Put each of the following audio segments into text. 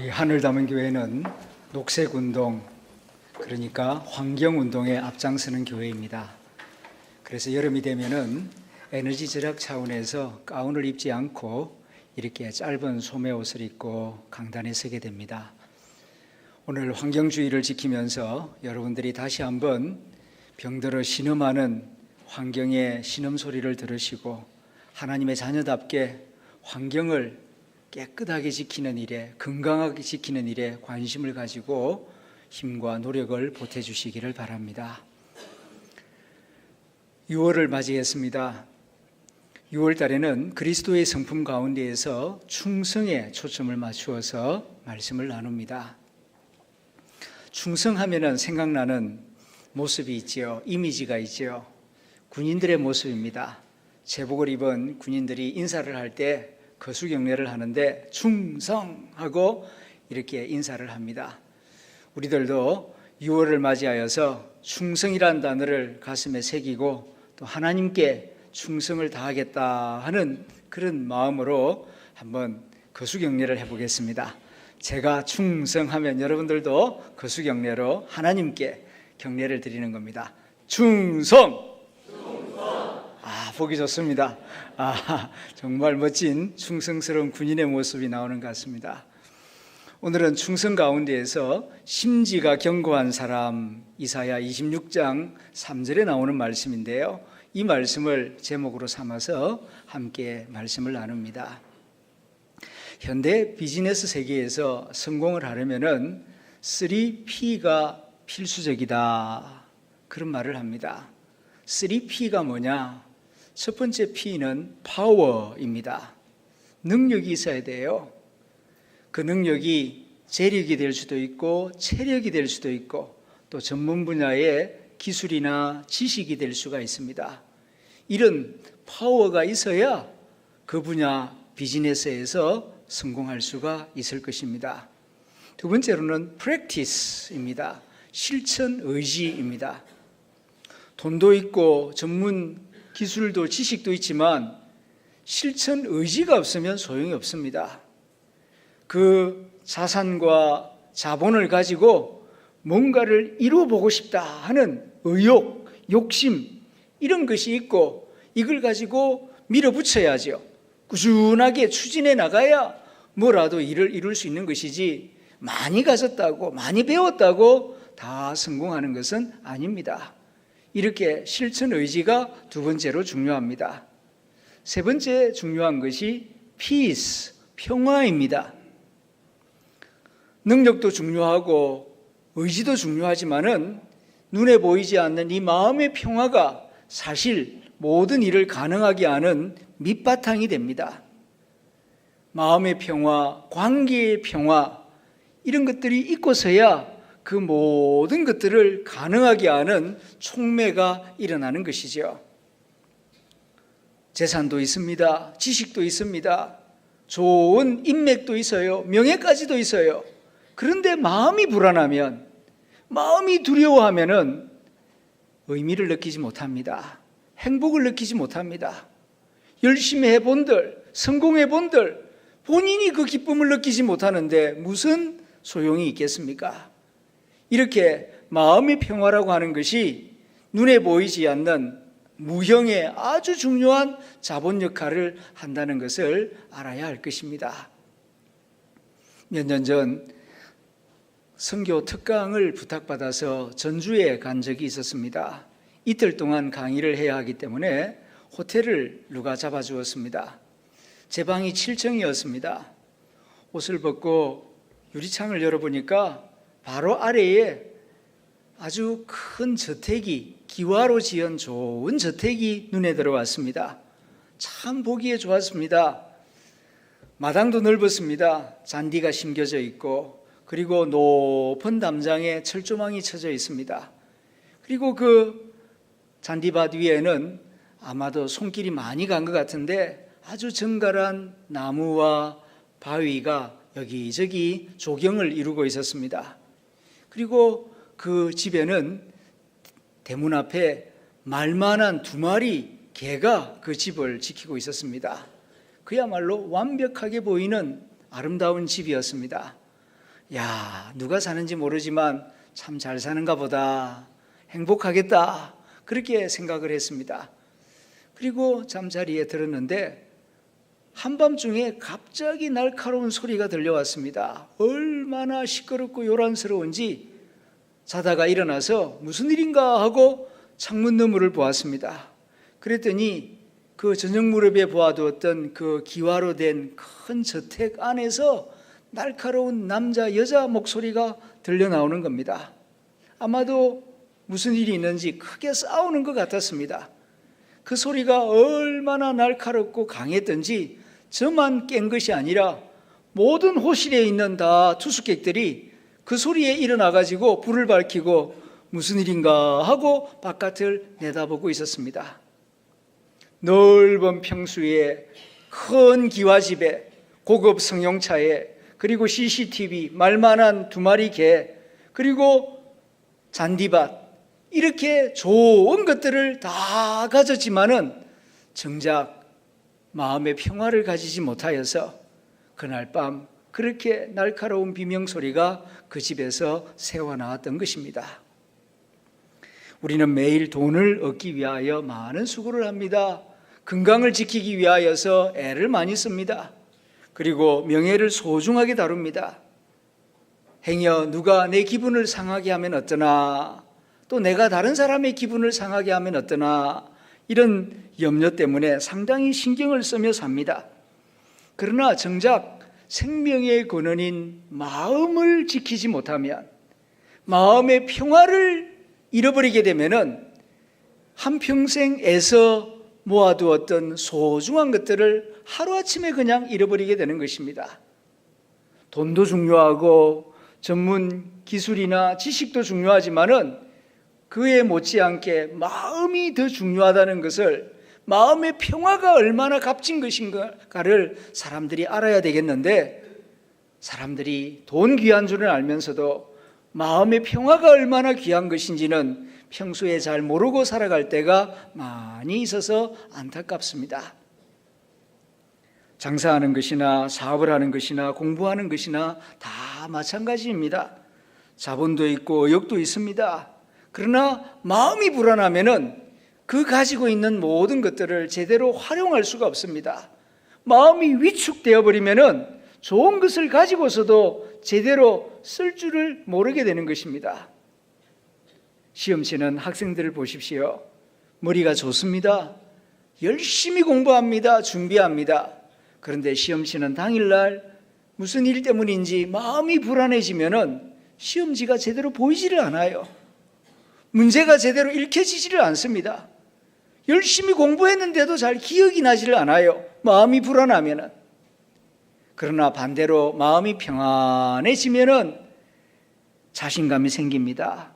이 하늘 담은 교회는 녹색운동, 그러니까 환경운동에 앞장서는 교회입니다. 그래서 여름이 되면은 에너지 절약 차원에서 가운을 입지 않고 이렇게 짧은 소매옷을 입고 강단에 서게 됩니다. 오늘 환경주의를 지키면서 여러분들이 다시 한번 병들어 신음하는 환경의 신음소리를 들으시고 하나님의 자녀답게 환경을 깨끗하게 지키는 일에, 건강하게 지키는 일에 관심을 가지고 힘과 노력을 보태주시기를 바랍니다. 6월을 맞이했습니다. 6월 달에는 그리스도의 성품 가운데에서 충성에 초점을 맞추어서 말씀을 나눕니다. 충성하면은 생각나는 모습이 있지요. 이미지가 있지요. 군인들의 모습입니다. 제복을 입은 군인들이 인사를 할 때 거수경례를 하는데 충성하고 이렇게 인사를 합니다. 우리들도 6월을 맞이하여서 충성이라는 단어를 가슴에 새기고 또 하나님께 충성을 다하겠다 하는 그런 마음으로 한번 거수경례를 해보겠습니다. 제가 충성하면 여러분들도 거수경례로 하나님께 경례를 드리는 겁니다. 충성! 보기 좋습니다. 정말 멋진 충성스러운 군인의 모습이 나오는 것 같습니다. 오늘은 충성 가운데에서 심지가 견고한 사람, 이사야 26장 3절에 나오는 말씀인데요. 이 말씀을 제목으로 삼아서 함께 말씀을 나눕니다. 현대 비즈니스 세계에서 성공을 하려면은 3P가 필수적이다, 그런 말을 합니다. 3P가 뭐냐? 첫 번째 P는 파워입니다. 능력이 있어야 돼요. 그 능력이 재력이 될 수도 있고 체력이 될 수도 있고 또 전문 분야의 기술이나 지식이 될 수가 있습니다. 이런 파워가 있어야 그 분야 비즈니스에서 성공할 수가 있을 것입니다. 두 번째로는 practice입니다. 실천 의지입니다. 돈도 있고 전문 기술도 지식도 있지만 실천 의지가 없으면 소용이 없습니다. 그 자산과 자본을 가지고 뭔가를 이루어보고 싶다 하는 의욕, 욕심, 이런 것이 있고 이걸 가지고 밀어붙여야죠. 꾸준하게 추진해 나가야 뭐라도 일을 이룰 수 있는 것이지 많이 가졌다고 많이 배웠다고 다 성공하는 것은 아닙니다. 이렇게 실천 의지가 두 번째로 중요합니다. 세 번째 중요한 것이 peace, 평화입니다. 능력도 중요하고 의지도 중요하지만은 눈에 보이지 않는 이 마음의 평화가 사실 모든 일을 가능하게 하는 밑바탕이 됩니다. 마음의 평화, 관계의 평화, 이런 것들이 있고서야 그 모든 것들을 가능하게 하는 촉매가 일어나는 것이죠. 재산도 있습니다. 지식도 있습니다. 좋은 인맥도 있어요. 명예까지도 있어요. 그런데 마음이 불안하면, 마음이 두려워하면은 의미를 느끼지 못합니다. 행복을 느끼지 못합니다. 열심히 해본들, 성공해본들 본인이 그 기쁨을 느끼지 못하는데 무슨 소용이 있겠습니까? 이렇게 마음의 평화라고 하는 것이 눈에 보이지 않는 무형의 아주 중요한 자본 역할을 한다는 것을 알아야 할 것입니다. 몇 년 전 선교 특강을 부탁받아서 전주에 간 적이 있었습니다. 이틀 동안 강의를 해야 하기 때문에 호텔을 누가 잡아주었습니다. 제 방이 7층이었습니다. 옷을 벗고 유리창을 열어보니까 바로 아래에 아주 큰 저택이, 기와로 지은 좋은 저택이 눈에 들어왔습니다. 참 보기에 좋았습니다. 마당도 넓었습니다. 잔디가 심겨져 있고 그리고 높은 담장에 철조망이 쳐져 있습니다. 그리고 그 잔디밭 위에는 아마도 손길이 많이 간 것 같은데 아주 정갈한 나무와 바위가 여기저기 조경을 이루고 있었습니다. 그리고 그 집에는 대문 앞에 말만한 2마리 개가 그 집을 지키고 있었습니다. 그야말로 완벽하게 보이는 아름다운 집이었습니다. 야, 누가 사는지 모르지만 참 잘 사는가 보다, 행복하겠다, 그렇게 생각을 했습니다. 그리고 잠자리에 들었는데 한밤중에 갑자기 날카로운 소리가 들려왔습니다. 얼마나 시끄럽고 요란스러운지 자다가 일어나서 무슨 일인가 하고 창문 너머를 보았습니다. 그랬더니 그 저녁 무렵에 보아두었던 그 기와로 된 큰 저택 안에서 날카로운 남자 여자 목소리가 들려 나오는 겁니다. 아마도 무슨 일이 있는지 크게 싸우는 것 같았습니다. 그 소리가 얼마나 날카롭고 강했던지 저만 깬 것이 아니라 모든 호실에 있는 다 투숙객들이 그 소리에 일어나가지고 불을 밝히고 무슨 일인가 하고 바깥을 내다보고 있었습니다. 넓은 평수에 큰 기와집에 고급 승용차에 그리고 CCTV, 말만한 2마리 개, 그리고 잔디밭, 이렇게 좋은 것들을 다 가졌지만은 정작 마음의 평화를 가지지 못하여서 그날 밤 그렇게 날카로운 비명소리가 그 집에서 새어나왔던 것입니다. 우리는 매일 돈을 얻기 위하여 많은 수고를 합니다. 건강을 지키기 위하여서 애를 많이 씁니다. 그리고 명예를 소중하게 다룹니다. 행여 누가 내 기분을 상하게 하면 어떠나, 또 내가 다른 사람의 기분을 상하게 하면 어떠나, 이런 염려 때문에 상당히 신경을 쓰며 삽니다. 그러나 정작 생명의 근원인 마음을 지키지 못하면, 마음의 평화를 잃어버리게 되면은 한평생 애써 모아두었던 소중한 것들을 하루아침에 그냥 잃어버리게 되는 것입니다. 돈도 중요하고 전문 기술이나 지식도 중요하지만은 그에 못지않게 마음이 더 중요하다는 것을, 마음의 평화가 얼마나 값진 것인가를 사람들이 알아야 되겠는데, 사람들이 돈 귀한 줄은 알면서도 마음의 평화가 얼마나 귀한 것인지는 평소에 잘 모르고 살아갈 때가 많이 있어서 안타깝습니다. 장사하는 것이나 사업을 하는 것이나 공부하는 것이나 다 마찬가지입니다. 자본도 있고 의욕도 있습니다. 그러나 마음이 불안하면은 그 가지고 있는 모든 것들을 제대로 활용할 수가 없습니다. 마음이 위축되어 버리면은 좋은 것을 가지고서도 제대로 쓸 줄을 모르게 되는 것입니다. 시험 치는 학생들을 보십시오. 머리가 좋습니다. 열심히 공부합니다. 준비합니다. 그런데 시험 치는 당일날 무슨 일 때문인지 마음이 불안해지면은 시험지가 제대로 보이지를 않아요. 문제가 제대로 읽혀지지를 않습니다. 열심히 공부했는데도 잘 기억이 나지를 않아요. 마음이 불안하면은. 그러나 반대로 마음이 평안해지면은 자신감이 생깁니다.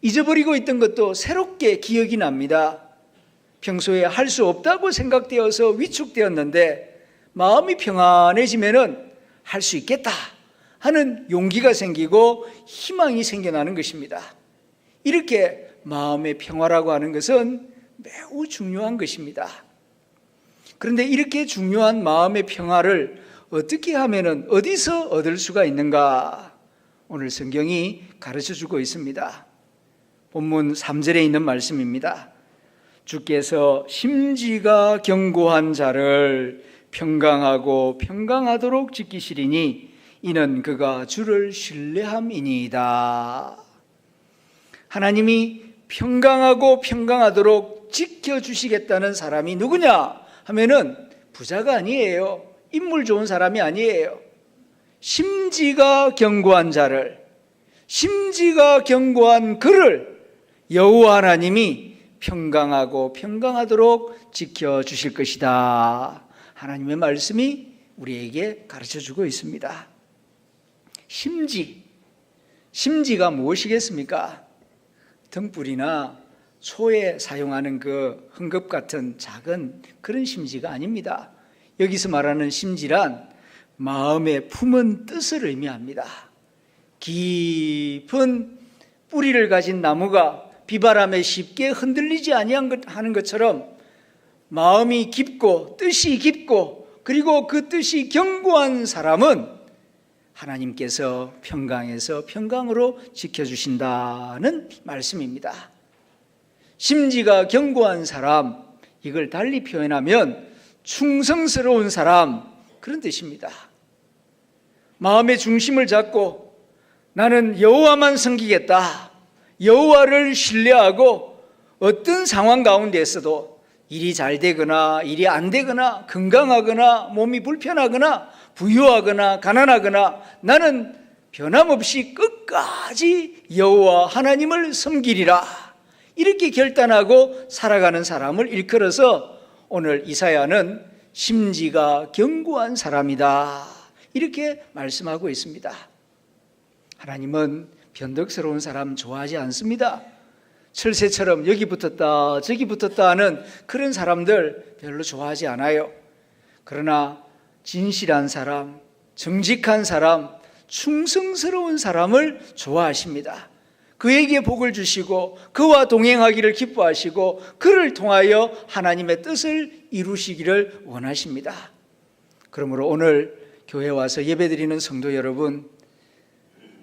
잊어버리고 있던 것도 새롭게 기억이 납니다. 평소에 할 수 없다고 생각되어서 위축되었는데 마음이 평안해지면은 할 수 있겠다 하는 용기가 생기고 희망이 생겨나는 것입니다. 이렇게 마음의 평화라고 하는 것은 매우 중요한 것입니다. 그런데 이렇게 중요한 마음의 평화를 어떻게 하면은 어디서 얻을 수가 있는가? 오늘 성경이 가르쳐주고 있습니다. 본문 3절에 있는 말씀입니다. 주께서 심지가 견고한 자를 평강하고 평강하도록 지키시리니 이는 그가 주를 신뢰함이니이다. 하나님이 평강하고 평강하도록 지켜주시겠다는 사람이 누구냐 하면은 부자가 아니에요. 인물 좋은 사람이 아니에요. 심지가 견고한 자를, 심지가 견고한 그를 여호와 하나님이 평강하고 평강하도록 지켜주실 것이다. 하나님의 말씀이 우리에게 가르쳐주고 있습니다. 심지가 무엇이겠습니까? 등불이나 소에 사용하는 그 헝겊 같은 작은 그런 심지가 아닙니다. 여기서 말하는 심지란 마음에 품은 뜻을 의미합니다. 깊은 뿌리를 가진 나무가 비바람에 쉽게 흔들리지 아니하는 것처럼 마음이 깊고 뜻이 깊고 그리고 그 뜻이 견고한 사람은 하나님께서 평강에서 평강으로 지켜주신다는 말씀입니다. 심지가 견고한 사람, 이걸 달리 표현하면 충성스러운 사람, 그런 뜻입니다. 마음의 중심을 잡고 나는 여호와만 섬기겠다, 여호와를 신뢰하고 어떤 상황 가운데에서도 일이 잘 되거나 일이 안 되거나 건강하거나 몸이 불편하거나 부유하거나 가난하거나 나는 변함없이 끝까지 여호와 하나님을 섬기리라, 이렇게 결단하고 살아가는 사람을 일컬어서 오늘 이사야는 심지가 견고한 사람이다, 이렇게 말씀하고 있습니다. 하나님은 변덕스러운 사람 좋아하지 않습니다. 철새처럼 여기 붙었다 저기 붙었다 하는 그런 사람들 별로 좋아하지 않아요. 그러나 진실한 사람, 정직한 사람, 충성스러운 사람을 좋아하십니다. 그에게 복을 주시고 그와 동행하기를 기뻐하시고 그를 통하여 하나님의 뜻을 이루시기를 원하십니다. 그러므로 오늘 교회 와서 예배드리는 성도 여러분,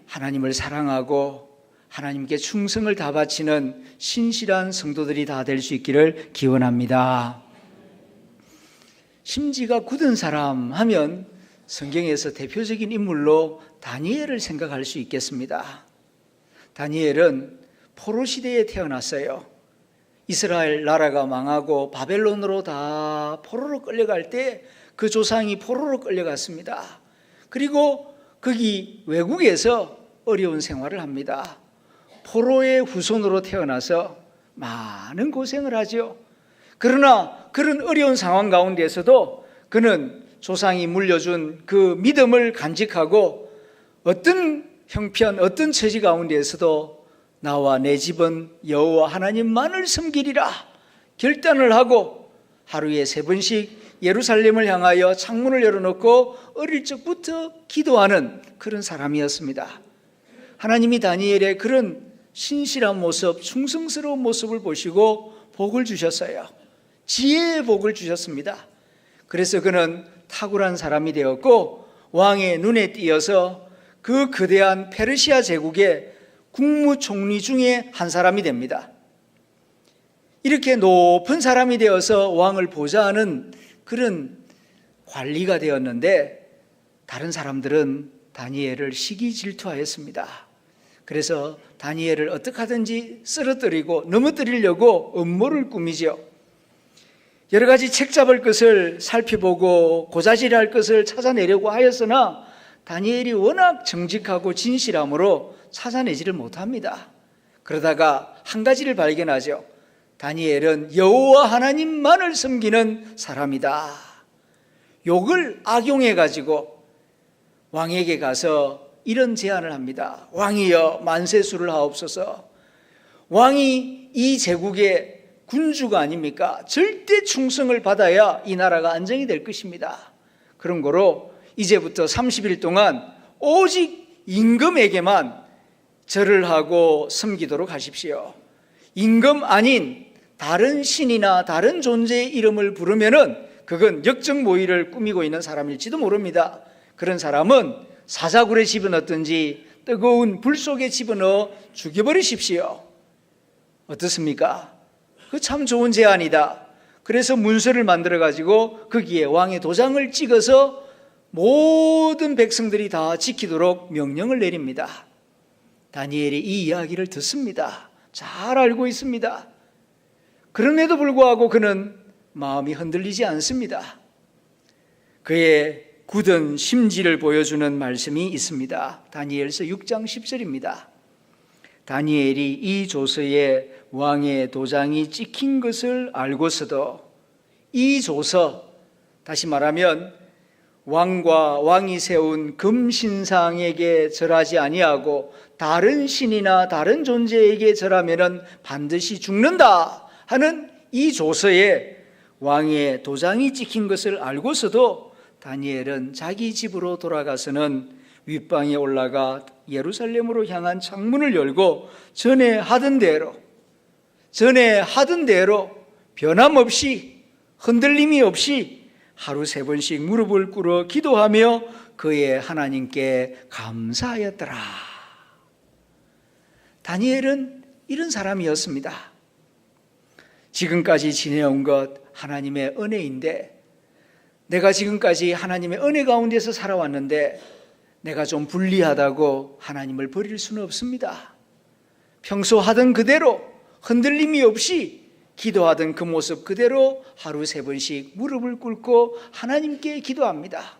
하나님을 사랑하고 하나님께 충성을 다 바치는 신실한 성도들이 다 될 수 있기를 기원합니다. 심지가 굳은 사람 하면 성경에서 대표적인 인물로 다니엘을 생각할 수 있겠습니다. 다니엘은 포로 시대에 태어났어요. 이스라엘 나라가 망하고 바벨론으로 다 포로로 끌려갈 때 그 조상이 포로로 끌려갔습니다. 그리고 거기 외국에서 어려운 생활을 합니다. 포로의 후손으로 태어나서 많은 고생을 하죠. 그러나 그런 어려운 상황 가운데서도 그는 조상이 물려준 그 믿음을 간직하고 어떤 형편, 어떤 처지 가운데에서도 나와 내 집은 여호와 하나님만을 섬기리라 결단을 하고 하루에 3번씩 예루살렘을 향하여 창문을 열어놓고 어릴 적부터 기도하는 그런 사람이었습니다. 하나님이 다니엘의 그런 신실한 모습, 충성스러운 모습을 보시고 복을 주셨어요. 지혜의 복을 주셨습니다. 그래서 그는 탁월한 사람이 되었고 왕의 눈에 띄어서 그 거대한 페르시아 제국의 국무총리 중에 한 사람이 됩니다. 이렇게 높은 사람이 되어서 왕을 보좌하는 그런 관리가 되었는데 다른 사람들은 다니엘을 시기 질투하였습니다. 그래서 다니엘을 어떻게 하든지 쓰러뜨리고 넘어뜨리려고 음모를 꾸미죠. 여러 가지 책 잡을 것을 살펴보고 고자질할 것을 찾아내려고 하였으나 다니엘이 워낙 정직하고 진실함으로 찾아내지를 못합니다. 그러다가 한 가지를 발견하죠. 다니엘은 여호와 하나님만을 섬기는 사람이다. 욕을 악용해가지고 왕에게 가서 이런 제안을 합니다. 왕이여 만세수를 하옵소서. 왕이 이 제국의 군주가 아닙니까? 절대 충성을 받아야 이 나라가 안정이 될 것입니다. 그런 거로 이제부터 30일 동안 오직 임금에게만 절을 하고 섬기도록 하십시오. 임금 아닌 다른 신이나 다른 존재의 이름을 부르면은 그건 역적모의를 꾸미고 있는 사람일지도 모릅니다. 그런 사람은 사자굴에 집어넣든지 뜨거운 불 속에 집어넣어 죽여버리십시오. 어떻습니까? 그 참 좋은 제안이다. 그래서 문서를 만들어 가지고 거기에 왕의 도장을 찍어서 모든 백성들이 다 지키도록 명령을 내립니다. 다니엘이 이 이야기를 듣습니다. 잘 알고 있습니다. 그럼에도 불구하고 그는 마음이 흔들리지 않습니다. 그의 굳은 심지를 보여주는 말씀이 있습니다. 다니엘서 6장 10절입니다. 다니엘이 이 조서에 왕의 도장이 찍힌 것을 알고서도 이 조서, 다시 말하면 왕과 왕이 세운 금신상에게 절하지 아니하고 다른 신이나 다른 존재에게 절하면은 반드시 죽는다 하는 이 조서에 왕의 도장이 찍힌 것을 알고서도 다니엘은 자기 집으로 돌아가서는 윗방에 올라가 예루살렘으로 향한 창문을 열고 전에 하던 대로 변함없이 흔들림이 없이 하루 3번씩 무릎을 꿇어 기도하며 그의 하나님께 감사하였더라. 다니엘은 이런 사람이었습니다. 지금까지 지내온 것 하나님의 은혜인데, 내가 지금까지 하나님의 은혜 가운데서 살아왔는데 내가 좀 불리하다고 하나님을 버릴 수는 없습니다. 평소 하던 그대로 흔들림이 없이 기도하던 그 모습 그대로 하루 3번씩 무릎을 꿇고 하나님께 기도합니다.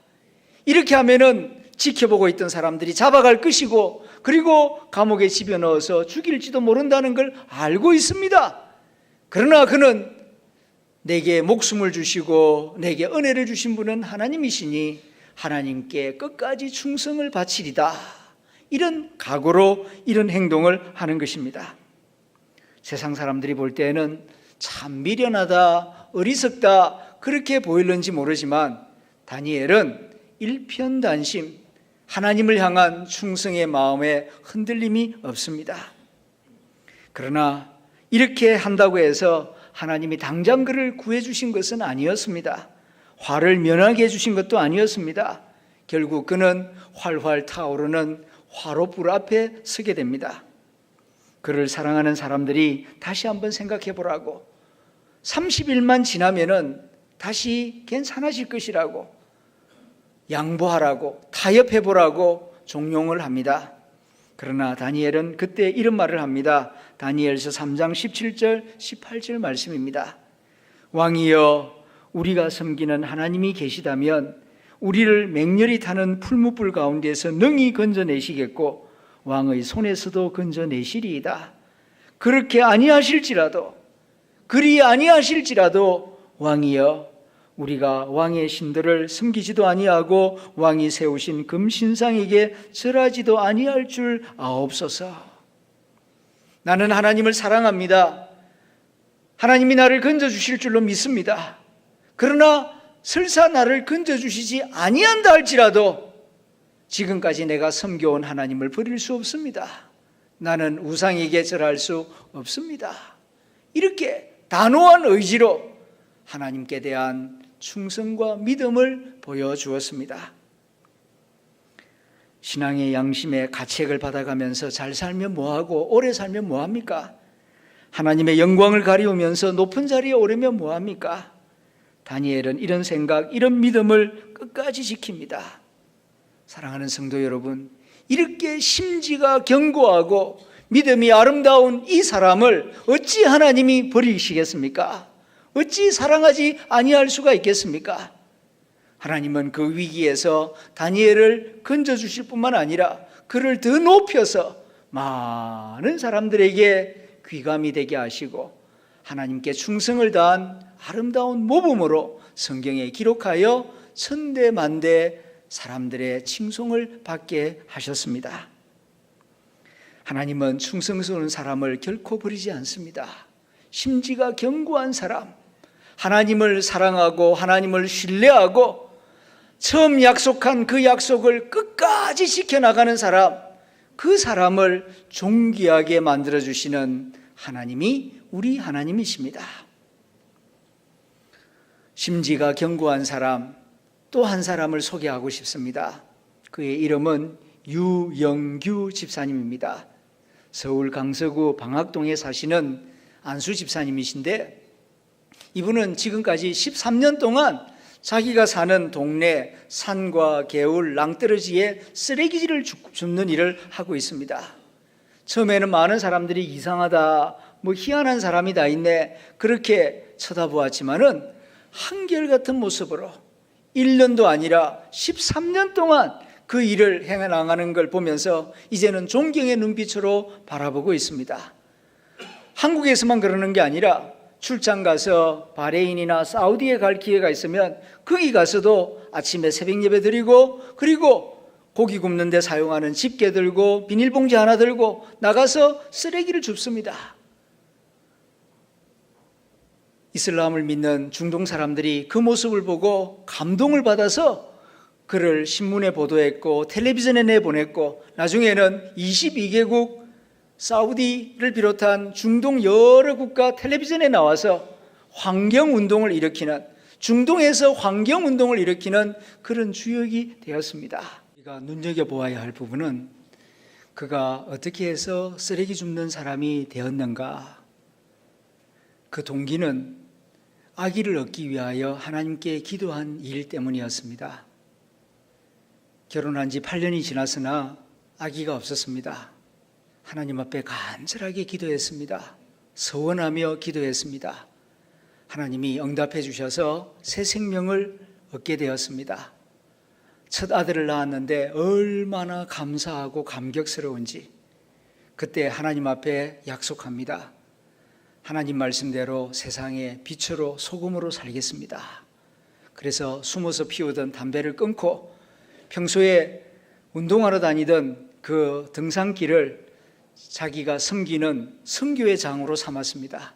이렇게 하면은 지켜보고 있던 사람들이 잡아갈 것이고, 그리고 감옥에 집어넣어서 죽일지도 모른다는 걸 알고 있습니다. 그러나 그는 내게 목숨을 주시고 내게 은혜를 주신 분은 하나님이시니 하나님께 끝까지 충성을 바치리다, 이런 각오로 이런 행동을 하는 것입니다. 세상 사람들이 볼 때는 참 미련하다, 어리석다 그렇게 보일는지 모르지만 다니엘은 일편단심, 하나님을 향한 충성의 마음에 흔들림이 없습니다. 그러나 이렇게 한다고 해서 하나님이 당장 그를 구해주신 것은 아니었습니다. 화를 면하게 해주신 것도 아니었습니다. 결국 그는 활활 타오르는 화롯불 앞에 서게 됩니다. 그를 사랑하는 사람들이 다시 한번 생각해 보라고, 30일만 지나면은 다시 괜찮아질 것이라고, 양보하라고, 타협해 보라고 종용을 합니다. 그러나 다니엘은 그때 이런 말을 합니다. 다니엘서 3장 17절 18절 말씀입니다. 왕이여, 우리가 섬기는 하나님이 계시다면 우리를 맹렬히 타는 풀무불 가운데서 능히 건져내시겠고 왕의 손에서도 건져내시리이다. 그렇게 아니하실지라도, 그리 아니하실지라도 왕이여, 우리가 왕의 신들을 섬기지도 아니하고 왕이 세우신 금신상에게 절하지도 아니할 줄 아옵소서. 나는 하나님을 사랑합니다. 하나님이 나를 건져주실 줄로 믿습니다. 그러나 설사 나를 건져주시지 아니한다 할지라도 지금까지 내가 섬겨온 하나님을 버릴 수 없습니다. 나는 우상에게 절할 수 없습니다. 이렇게 단호한 의지로 하나님께 대한 충성과 믿음을 보여주었습니다. 신앙의 양심의 가책을 받아가면서 잘 살면 뭐하고 오래 살면 뭐합니까? 하나님의 영광을 가리우면서 높은 자리에 오르면 뭐합니까? 다니엘은 이런 생각, 이런 믿음을 끝까지 지킵니다. 사랑하는 성도 여러분, 이렇게 심지가 견고하고 믿음이 아름다운 이 사람을 어찌 하나님이 버리시겠습니까? 어찌 사랑하지 아니할 수가 있겠습니까? 하나님은 그 위기에서 다니엘을 건져주실 뿐만 아니라 그를 더 높여서 많은 사람들에게 귀감이 되게 하시고 하나님께 충성을 다한 아름다운 모범으로 성경에 기록하여 천대만대 사람들의 칭송을 받게 하셨습니다. 하나님은 충성스러운 사람을 결코 버리지 않습니다. 심지가 견고한 사람, 하나님을 사랑하고 하나님을 신뢰하고 처음 약속한 그 약속을 끝까지 지켜나가는 사람, 그 사람을 존귀하게 만들어주시는 하나님이 우리 하나님이십니다. 심지가 견고한 사람, 또 한 사람을 소개하고 싶습니다. 그의 이름은 유영규 집사님입니다. 서울 강서구 방학동에 사시는 안수 집사님이신데, 이분은 지금까지 13년 동안 자기가 사는 동네 산과 개울, 낭떠러지에 쓰레기를 줍는 일을 하고 있습니다. 처음에는 많은 사람들이 이상하다, 희한한 사람이 다 있네, 그렇게 쳐다보았지만은 한결같은 모습으로 1년도 아니라 13년 동안 그 일을 행해나가는 걸 보면서 이제는 존경의 눈빛으로 바라보고 있습니다. 한국에서만 그러는 게 아니라 출장 가서 바레인이나 사우디에 갈 기회가 있으면 거기 가서도 아침에 새벽 예배 드리고, 그리고 고기 굽는 데 사용하는 집게 들고 비닐봉지 하나 들고 나가서 쓰레기를 줍습니다. 이슬람을 믿는 중동 사람들이 그 모습을 보고 감동을 받아서 그를 신문에 보도했고 텔레비전에 내보냈고, 나중에는 22개국 사우디를 비롯한 중동 여러 국가 텔레비전에 나와서 환경운동을 일으키는, 중동에서 환경운동을 일으키는 그런 주역이 되었습니다. 우리가 눈여겨보아야 할 부분은 그가 어떻게 해서 쓰레기 줍는 사람이 되었는가. 그 동기는 아기를 얻기 위하여 하나님께 기도한 일 때문이었습니다. 결혼한 지 8년이 지났으나 아기가 없었습니다. 하나님 앞에 간절하게 기도했습니다. 서원하며 기도했습니다. 하나님이 응답해 주셔서 새 생명을 얻게 되었습니다. 첫 아들을 낳았는데 얼마나 감사하고 감격스러운지 그때 하나님 앞에 약속합니다. 하나님 말씀대로 세상의 빛으로 소금으로 살겠습니다. 그래서 숨어서 피우던 담배를 끊고 평소에 운동하러 다니던 그 등산길을 자기가 섬기는 선교의 장으로 삼았습니다.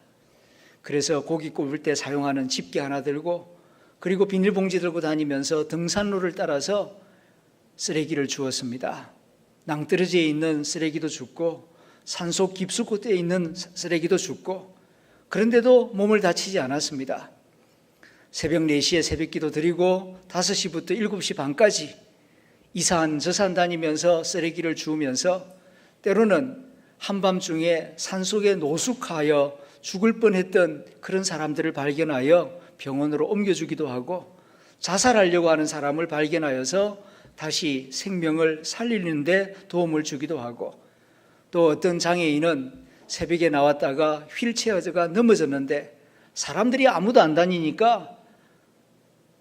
그래서 고기 굽을 때 사용하는 집게 하나 들고 그리고 비닐봉지 들고 다니면서 등산로를 따라서 쓰레기를 주었습니다. 낭떠러지에 있는 쓰레기도 줍고 산속 깊숙곳에 있는 쓰레기도 줍고 그런데도 몸을 다치지 않았습니다. 새벽 4시에 새벽기도 드리고 5시부터 7시 반까지 이산 저산 다니면서 쓰레기를 주우면서 때로는 한밤중에 산속에 노숙하여 죽을 뻔했던 그런 사람들을 발견하여 병원으로 옮겨주기도 하고 자살하려고 하는 사람을 발견하여서 다시 생명을 살리는 데 도움을 주기도 하고 또 어떤 장애인은 새벽에 나왔다가 휠체어가 넘어졌는데 사람들이 아무도 안 다니니까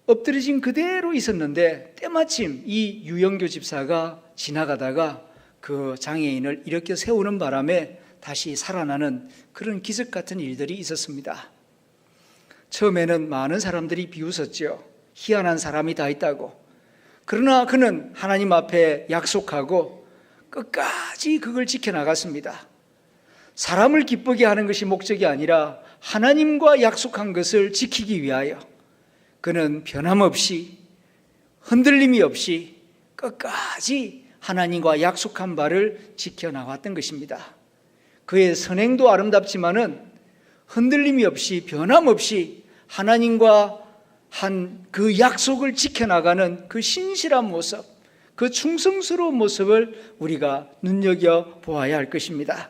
엎드려진 그대로 있었는데 때마침 이 유영교 집사가 지나가다가 그 장애인을 일으켜 세우는 바람에 다시 살아나는 그런 기적 같은 일들이 있었습니다. 처음에는 많은 사람들이 비웃었죠. 희한한 사람이 다 있다고. 그러나 그는 하나님 앞에 약속하고 끝까지 그걸 지켜나갔습니다. 사람을 기쁘게 하는 것이 목적이 아니라 하나님과 약속한 것을 지키기 위하여 그는 변함없이 흔들림이 없이 끝까지 하나님과 약속한 바를 지켜나갔던 것입니다. 그의 선행도 아름답지만은 흔들림이 없이 변함없이 하나님과 한 그 약속을 지켜나가는 그 신실한 모습, 그 충성스러운 모습을 우리가 눈여겨보아야 할 것입니다.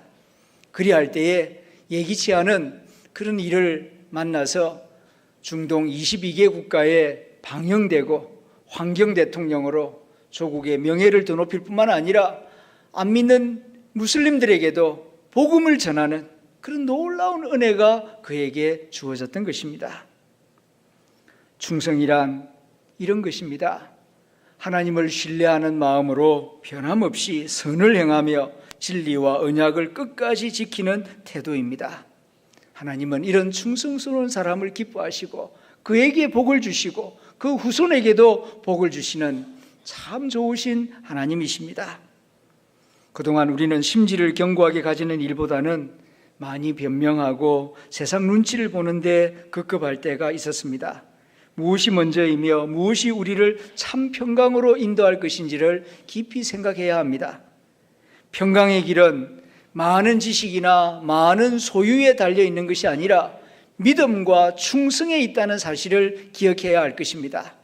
그리할 때에 예기치 않은 그런 일을 만나서 중동 22개 국가에 방영되고 환경대통령으로 조국의 명예를 더 높일 뿐만 아니라 안 믿는 무슬림들에게도 복음을 전하는 그런 놀라운 은혜가 그에게 주어졌던 것입니다. 충성이란 이런 것입니다. 하나님을 신뢰하는 마음으로 변함없이 선을 행하며 진리와 언약을 끝까지 지키는 태도입니다. 하나님은 이런 충성스러운 사람을 기뻐하시고 그에게 복을 주시고 그 후손에게도 복을 주시는 참 좋으신 하나님이십니다. 그동안 우리는 심지를 견고하게 가지는 일보다는 많이 변명하고 세상 눈치를 보는데 급급할 때가 있었습니다. 무엇이 먼저이며 무엇이 우리를 참 평강으로 인도할 것인지를 깊이 생각해야 합니다. 평강의 길은 많은 지식이나 많은 소유에 달려있는 것이 아니라 믿음과 충성에 있다는 사실을 기억해야 할 것입니다.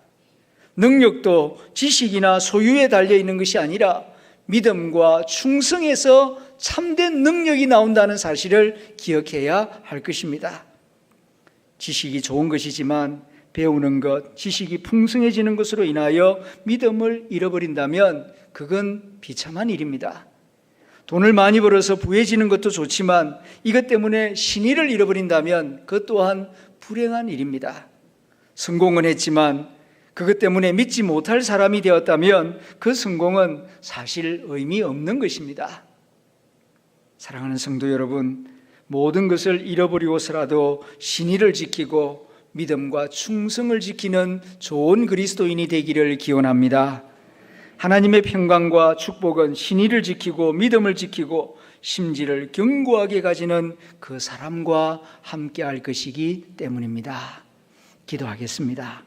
능력도 지식이나 소유에 달려있는 것이 아니라 믿음과 충성에서 참된 능력이 나온다는 사실을 기억해야 할 것입니다. 지식이 좋은 것이지만 배우는 것, 지식이 풍성해지는 것으로 인하여 믿음을 잃어버린다면 그건 비참한 일입니다. 돈을 많이 벌어서 부해지는 것도 좋지만 이것 때문에 신의를 잃어버린다면 그것 또한 불행한 일입니다. 성공은 했지만 그것 때문에 믿지 못할 사람이 되었다면 그 성공은 사실 의미 없는 것입니다. 사랑하는 성도 여러분, 모든 것을 잃어버리고서라도 신의를 지키고 믿음과 충성을 지키는 좋은 그리스도인이 되기를 기원합니다. 하나님의 평강과 축복은 신의를 지키고 믿음을 지키고 심지를 견고하게 가지는 그 사람과 함께할 것이기 때문입니다. 기도하겠습니다.